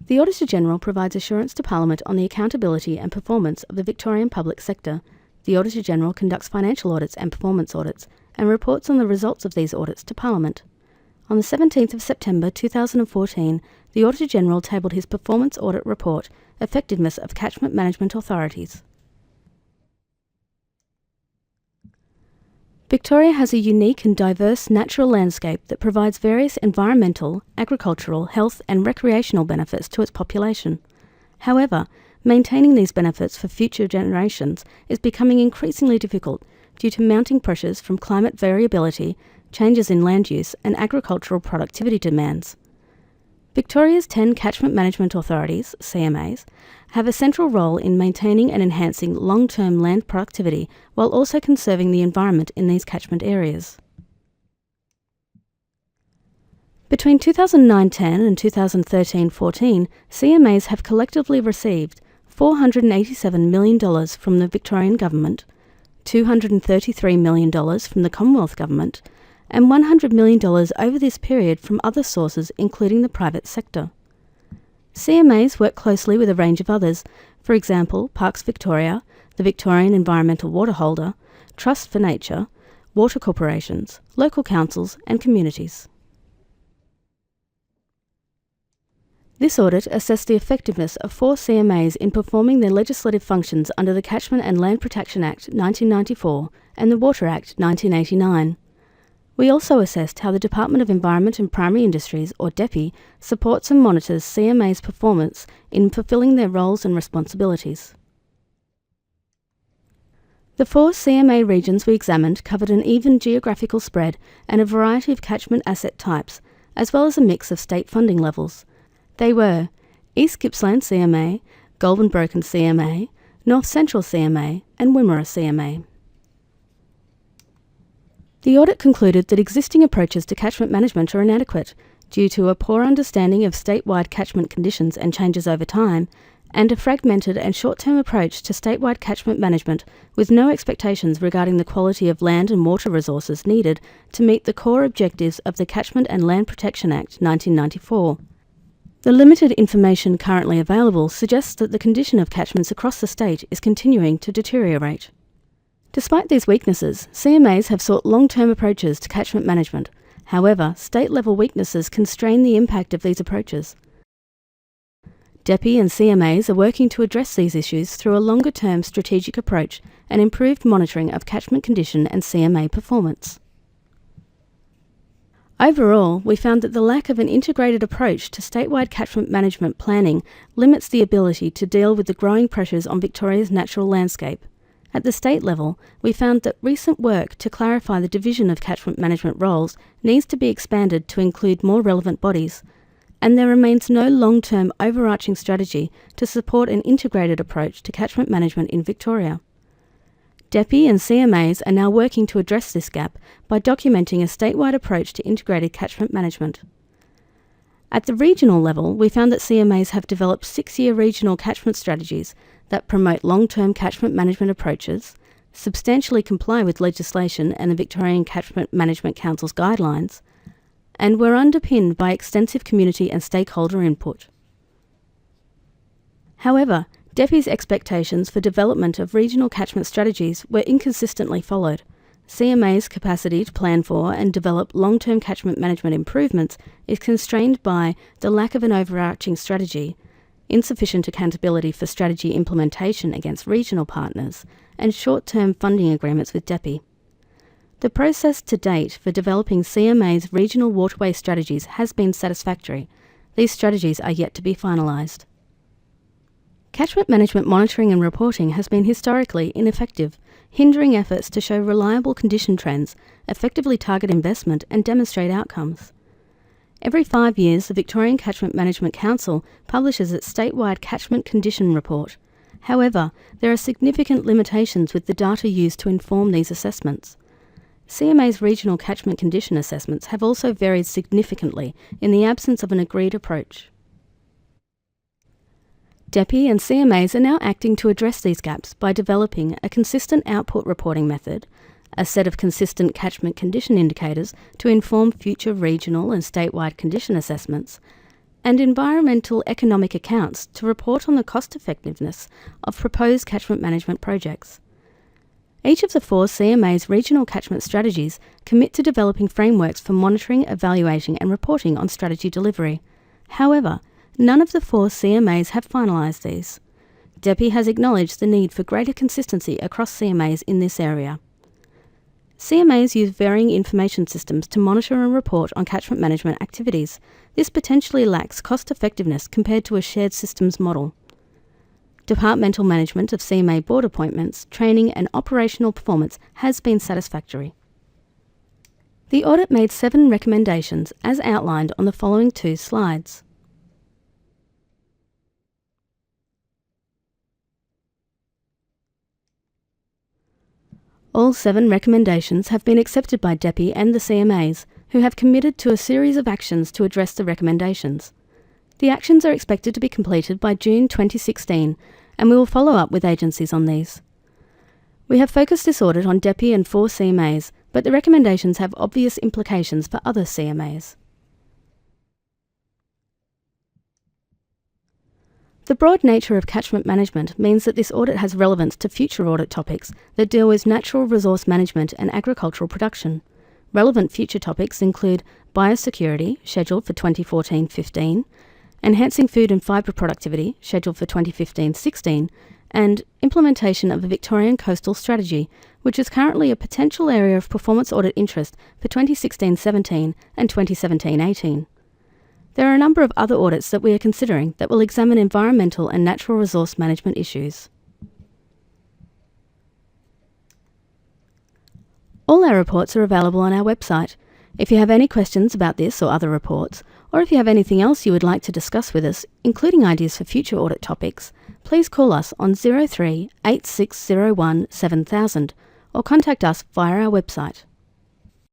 The Auditor-General provides assurance to Parliament on the accountability and performance of the Victorian public sector. The Auditor-General conducts financial audits and performance audits and reports on the results of these audits to Parliament. On the 17th of September 2014, the Auditor-General tabled his Performance Audit Report, Effectiveness of Catchment Management Authorities. Victoria has a unique and diverse natural landscape that provides various environmental, agricultural, health and recreational benefits to its population. However, maintaining these benefits for future generations is becoming increasingly difficult due to mounting pressures from climate variability, changes in land use and agricultural productivity demands. Victoria's 10 Catchment Management Authorities, CMAs, have a central role in maintaining and enhancing long-term land productivity while also conserving the environment in these catchment areas. Between 2009-10 and 2013-14, CMAs have collectively received $487 million from the Victorian Government, $233 million from the Commonwealth Government, and $100 million over this period from other sources including the private sector. CMAs work closely with a range of others, for example Parks Victoria, the Victorian Environmental Water Holder, Trust for Nature, water corporations, local councils and communities. This audit assessed the effectiveness of 4 CMAs in performing their legislative functions under the Catchment and Land Protection Act 1994 and the Water Act 1989. We also assessed how the Department of Environment and Primary Industries, or DEPI, supports and monitors CMA's performance in fulfilling their roles and responsibilities. The 4 CMA regions we examined covered an even geographical spread and a variety of catchment asset types, as well as a mix of state funding levels. They were East Gippsland CMA, Goulburn Broken CMA, North Central CMA and Wimmera CMA. The audit concluded that existing approaches to catchment management are inadequate due to a poor understanding of statewide catchment conditions and changes over time, and a fragmented and short-term approach to statewide catchment management with no expectations regarding the quality of land and water resources needed to meet the core objectives of the Catchment and Land Protection Act 1994. The limited information currently available suggests that the condition of catchments across the state is continuing to deteriorate. Despite these weaknesses, CMAs have sought long-term approaches to catchment management. However, state-level weaknesses constrain the impact of these approaches. DEPI and CMAs are working to address these issues through a longer-term strategic approach and improved monitoring of catchment condition and CMA performance. Overall, we found that the lack of an integrated approach to statewide catchment management planning limits the ability to deal with the growing pressures on Victoria's natural landscape. At the state level, we found that recent work to clarify the division of catchment management roles needs to be expanded to include more relevant bodies, and there remains no long-term overarching strategy to support an integrated approach to catchment management in Victoria. DEPI and CMAs are now working to address this gap by documenting a statewide approach to integrated catchment management. At the regional level, we found that CMAs have developed 6-year regional catchment strategies that promote long-term catchment management approaches, substantially comply with legislation and the Victorian Catchment Management Council's guidelines, and were underpinned by extensive community and stakeholder input. However, DEPI's expectations for development of regional catchment strategies were inconsistently followed. CMA's capacity to plan for and develop long-term catchment management improvements is constrained by the lack of an overarching strategy, insufficient accountability for strategy implementation against regional partners, and short-term funding agreements with DEPI. The process to date for developing CMA's regional waterway strategies has been satisfactory. These strategies are yet to be finalised. Catchment management monitoring and reporting has been historically ineffective, hindering efforts to show reliable condition trends, effectively target investment and demonstrate outcomes. Every 5 years, the Victorian Catchment Management Council publishes its statewide catchment condition report. However, there are significant limitations with the data used to inform these assessments. CMA's regional catchment condition assessments have also varied significantly in the absence of an agreed approach. DEPI and CMAs are now acting to address these gaps by developing a consistent output reporting method, a set of consistent catchment condition indicators to inform future regional and statewide condition assessments, and environmental economic accounts to report on the cost effectiveness of proposed catchment management projects. Each of the 4 CMA's regional catchment strategies commit to developing frameworks for monitoring, evaluating and reporting on strategy delivery. However, none of the 4 CMAs have finalised these. DEPI has acknowledged the need for greater consistency across CMAs in this area. CMAs use varying information systems to monitor and report on catchment management activities. This potentially lacks cost effectiveness compared to a shared systems model. Departmental management of CMA board appointments, training and operational performance has been satisfactory. The audit made 7 recommendations as outlined on the following 2 slides. All 7 recommendations have been accepted by DEPI and the CMAs, who have committed to a series of actions to address the recommendations. The actions are expected to be completed by June 2016, and we will follow up with agencies on these. We have focused this audit on DEPI and 4 CMAs, but the recommendations have obvious implications for other CMAs. The broad nature of catchment management means that this audit has relevance to future audit topics that deal with natural resource management and agricultural production. Relevant future topics include biosecurity, scheduled for 2014-15, enhancing food and fibre productivity, scheduled for 2015-16, and implementation of a Victorian coastal strategy, which is currently a potential area of performance audit interest for 2016-17 and 2017-18. There are a number of other audits that we are considering that will examine environmental and natural resource management issues. All our reports are available on our website. If you have any questions about this or other reports, or if you have anything else you would like to discuss with us, including ideas for future audit topics, please call us on 03 8601 7000 or contact us via our website.